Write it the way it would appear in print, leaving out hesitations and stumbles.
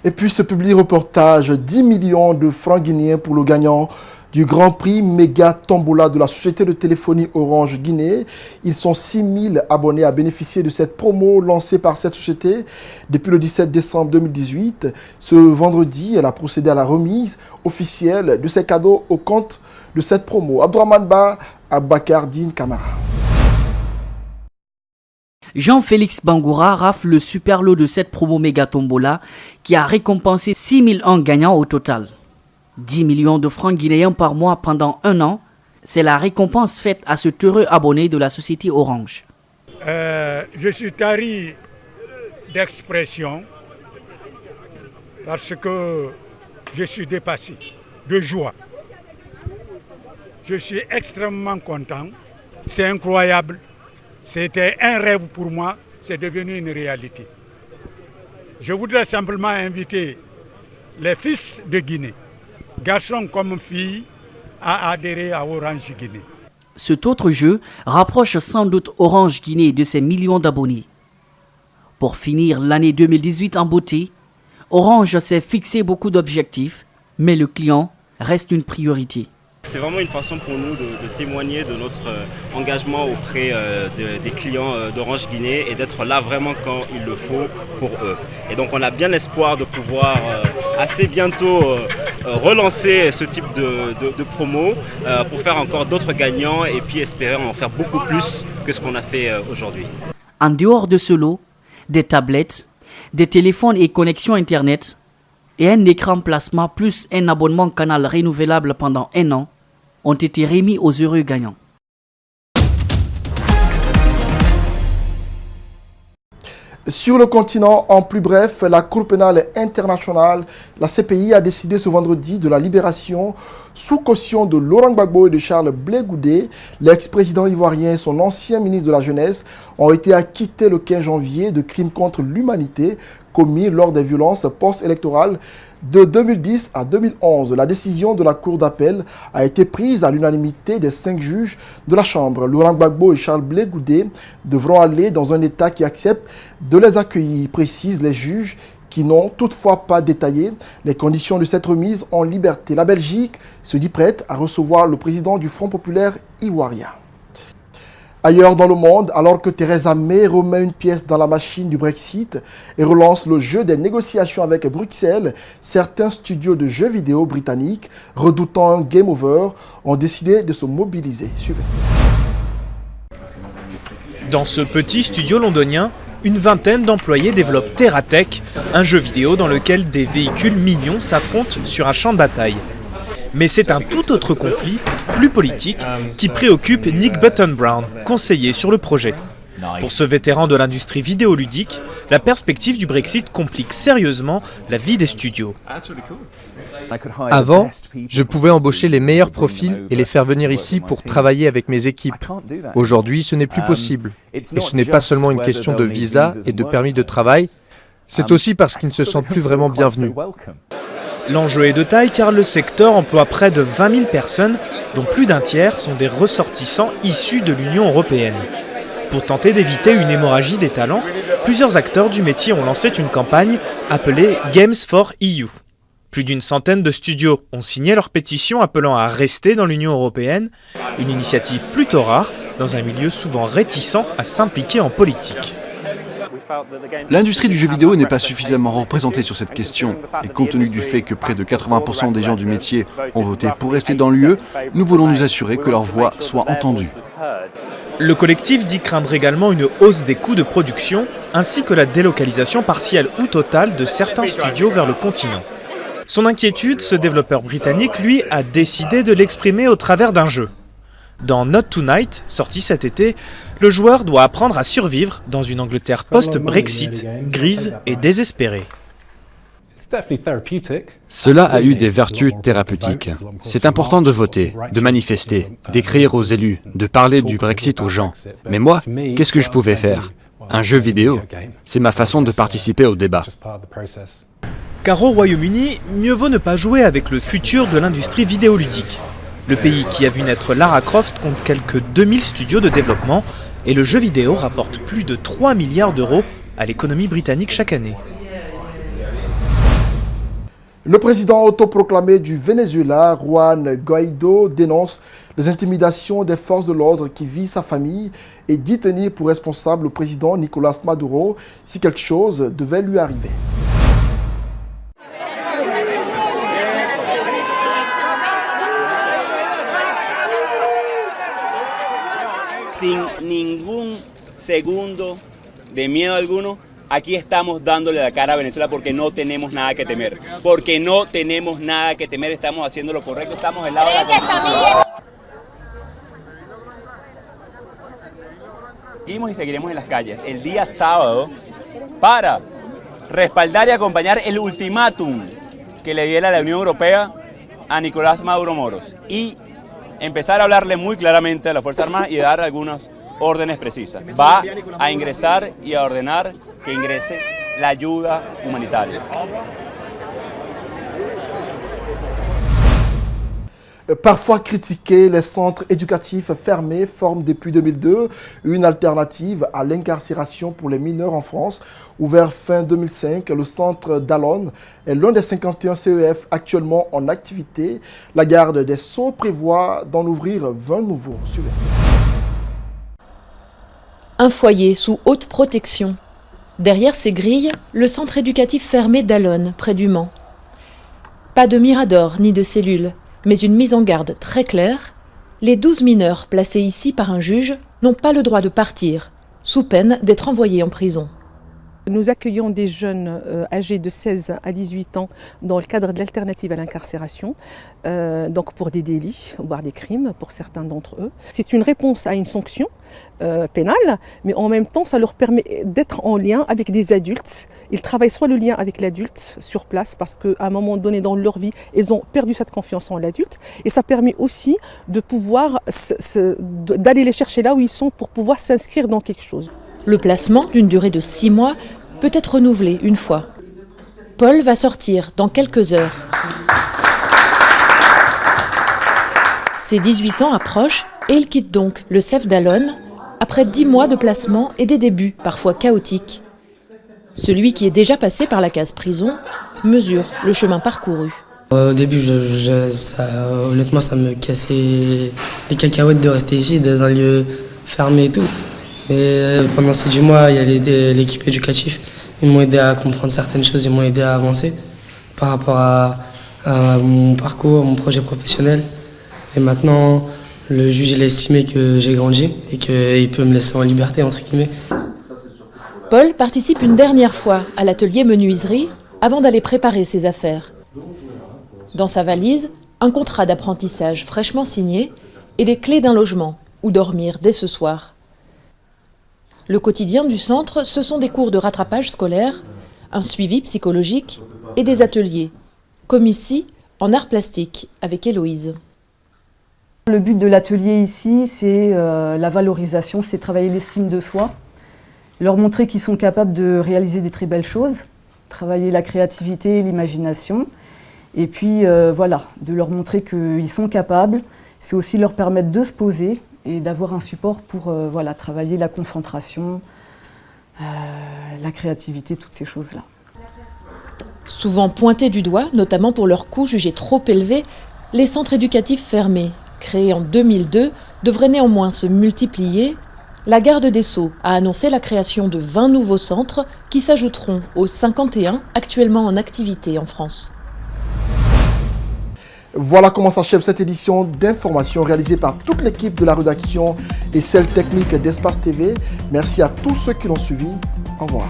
Et puis ce public reportage, 10 millions de francs guinéens pour le gagnant du Grand Prix Méga Tombola de la société de téléphonie Orange Guinée. Ils sont 6 000 abonnés à bénéficier de cette promo lancée par cette société depuis le 17 décembre 2018. Ce vendredi, elle a procédé à la remise officielle de ces cadeaux au compte de cette promo. Abdourahmane Ba, Abakar Din Kamara. Jean-Félix Bangoura rafle le super lot de cette promo Méga Tombola qui a récompensé 6 001 gagnants au total. 10 millions de francs guinéens par mois pendant un an, c'est la récompense faite à ce heureux abonné de la société Orange. Je suis tari d'expression parce que je suis dépassé de joie. Je suis extrêmement content, c'est incroyable, c'était un rêve pour moi, c'est devenu une réalité. Je voudrais simplement inviter les fils de Guinée, garçons comme filles, à adhérer à Orange Guinée. Cet autre jeu rapproche sans doute Orange Guinée de ses millions d'abonnés. Pour finir l'année 2018 en beauté, Orange s'est fixé beaucoup d'objectifs, mais le client reste une priorité. C'est vraiment une façon pour nous de témoigner de notre engagement auprès des clients d'Orange Guinée et d'être là vraiment quand il le faut pour eux. Et donc on a bien l'espoir de pouvoir assez bientôt relancer ce type de promo pour faire encore d'autres gagnants et puis espérer en faire beaucoup plus que ce qu'on a fait aujourd'hui. En dehors de ce lot, des tablettes, des téléphones et connexions Internet et un écran plasma plus un abonnement canal renouvelable pendant un an ont été remis aux heureux gagnants. Sur le continent, en plus bref, la Cour pénale internationale, la CPI, a décidé ce vendredi de la libération sous caution de Laurent Gbagbo et de Charles Blé Goudé. L'ex-président ivoirien et son ancien ministre de la Jeunesse ont été acquittés le 15 janvier de crimes contre l'humanité commis lors des violences post-électorales de 2010 à 2011. La décision de la Cour d'appel a été prise à l'unanimité des 5 juges de la Chambre. Laurent Gbagbo et Charles Blé Goudé devront aller dans un État qui accepte de les accueillir, précisent les juges qui n'ont toutefois pas détaillé les conditions de cette remise en liberté. La Belgique se dit prête à recevoir le président du Front populaire ivoirien. Ailleurs dans le monde, alors que Theresa May remet une pièce dans la machine du Brexit et relance le jeu des négociations avec Bruxelles, certains studios de jeux vidéo britanniques, redoutant un game over, ont décidé de se mobiliser. Suivez. Dans ce petit studio londonien, une vingtaine d'employés développent TerraTech, un jeu vidéo dans lequel des véhicules mignons s'affrontent sur un champ de bataille. Mais c'est un tout autre conflit, plus politique, qui préoccupe Nick Button-Brown, conseiller sur le projet. Pour ce vétéran de l'industrie vidéoludique, la perspective du Brexit complique sérieusement la vie des studios. Avant, je pouvais embaucher les meilleurs profils et les faire venir ici pour travailler avec mes équipes. Aujourd'hui, ce n'est plus possible. Et ce n'est pas seulement une question de visa et de permis de travail, c'est aussi parce qu'ils ne se sentent plus vraiment bienvenus. L'enjeu est de taille car le secteur emploie près de 20 000 personnes, dont plus d'un tiers sont des ressortissants issus de l'Union européenne. Pour tenter d'éviter une hémorragie des talents, plusieurs acteurs du métier ont lancé une campagne appelée Games for EU. Plus d'une centaine de studios ont signé leur pétition appelant à rester dans l'Union européenne, une initiative plutôt rare dans un milieu souvent réticent à s'impliquer en politique. L'industrie du jeu vidéo n'est pas suffisamment représentée sur cette question, et compte tenu du fait que près de 80% des gens du métier ont voté pour rester dans l'UE, nous voulons nous assurer que leur voix soit entendue. Le collectif dit craindre également une hausse des coûts de production, ainsi que la délocalisation partielle ou totale de certains studios vers le continent. Son inquiétude, ce développeur britannique, lui, a décidé de l'exprimer au travers d'un jeu. Dans Not Tonight, sorti cet été, le joueur doit apprendre à survivre dans une Angleterre post-Brexit, grise et désespérée. Cela a eu des vertus thérapeutiques. C'est important de voter, de manifester, d'écrire aux élus, de parler du Brexit aux gens. Mais moi, qu'est-ce que je pouvais faire? Un jeu vidéo, c'est ma façon de participer au débat. Car au Royaume-Uni, mieux vaut ne pas jouer avec le futur de l'industrie vidéoludique. Le pays qui a vu naître Lara Croft compte quelques 2000 studios de développement et le jeu vidéo rapporte plus de 3 milliards d'euros à l'économie britannique chaque année. Le président autoproclamé du Venezuela, Juan Guaidó, dénonce les intimidations des forces de l'ordre qui visent sa famille et dit tenir pour responsable le président Nicolás Maduro si quelque chose devait lui arriver. Sin ningún segundo de miedo alguno, aquí estamos dándole la cara a Venezuela porque no tenemos nada que temer. Porque no tenemos nada que temer, estamos haciendo lo correcto, estamos del lado de la Constitución. Seguimos y seguiremos en las calles el día sábado para respaldar y acompañar el ultimátum que le diera la Unión Europea a Nicolás Maduro Moros y empezar a hablarle muy claramente a la Fuerza Armada y dar algunas órdenes precisas. Va a ingresar y a ordenar que ingrese la ayuda humanitaria. Parfois critiqués, les centres éducatifs fermés forment depuis 2002 une alternative à l'incarcération pour les mineurs en France. Ouvert fin 2005, le centre d'Alonne est l'un des 51 CEF actuellement en activité. La garde des Sceaux prévoit d'en ouvrir 20 nouveaux. Suivez. Un foyer sous haute protection. Derrière ces grilles, le centre éducatif fermé d'Alonne, près du Mans. Pas de mirador ni de cellules, mais une mise en garde très claire. Les 12 mineurs placés ici par un juge n'ont pas le droit de partir, sous peine d'être envoyés en prison. Nous accueillons des jeunes âgés de 16 à 18 ans dans le cadre de l'alternative à l'incarcération, donc pour des délits, voire des crimes pour certains d'entre eux. C'est une réponse à une sanction pénale, mais en même temps ça leur permet d'être en lien avec des adultes. Ils travaillent soit le lien avec l'adulte sur place parce qu'à un moment donné dans leur vie, ils ont perdu cette confiance en l'adulte, et ça permet aussi de pouvoir d'aller les chercher là où ils sont pour pouvoir s'inscrire dans quelque chose. Le placement, d'une durée de 6 mois, peut être renouvelé une fois. Paul va sortir dans quelques heures. Ses 18 ans approchent et il quitte donc le CEF d'Alonne après 10 mois de placement et des débuts parfois chaotiques. Celui qui est déjà passé par la case prison mesure le chemin parcouru. Au début, honnêtement, ça me cassait les cacahuètes de rester ici, dans un lieu fermé et tout. Et pendant ces 10 mois, il y a l'équipe éducative. Ils m'ont aidé à comprendre certaines choses, ils m'ont aidé à avancer par rapport à mon parcours, mon projet professionnel. Et maintenant, le juge il a estimé que j'ai grandi et qu'il peut me laisser en liberté, entre guillemets. Paul participe une dernière fois à l'atelier menuiserie avant d'aller préparer ses affaires. Dans sa valise, un contrat d'apprentissage fraîchement signé et les clés d'un logement où dormir dès ce soir. Le quotidien du centre, ce sont des cours de rattrapage scolaire, un suivi psychologique et des ateliers, comme ici, en art plastique, avec Héloïse. Le but de l'atelier ici, c'est la valorisation, c'est travailler l'estime de soi, leur montrer qu'ils sont capables de réaliser des très belles choses, travailler la créativité et l'imagination, et puis voilà, de leur montrer qu'ils sont capables. C'est aussi leur permettre de se poser et d'avoir un support pour voilà, travailler la concentration, la créativité, toutes ces choses-là. Souvent pointés du doigt, notamment pour leur coût jugé trop élevé, les centres éducatifs fermés, créés en 2002, devraient néanmoins se multiplier. La garde des Sceaux a annoncé la création de 20 nouveaux centres qui s'ajouteront aux 51 actuellement en activité en France. Voilà comment s'achève cette édition d'information réalisée par toute l'équipe de la rédaction et celle technique d'Espace TV. Merci à tous ceux qui l'ont suivi. Au revoir.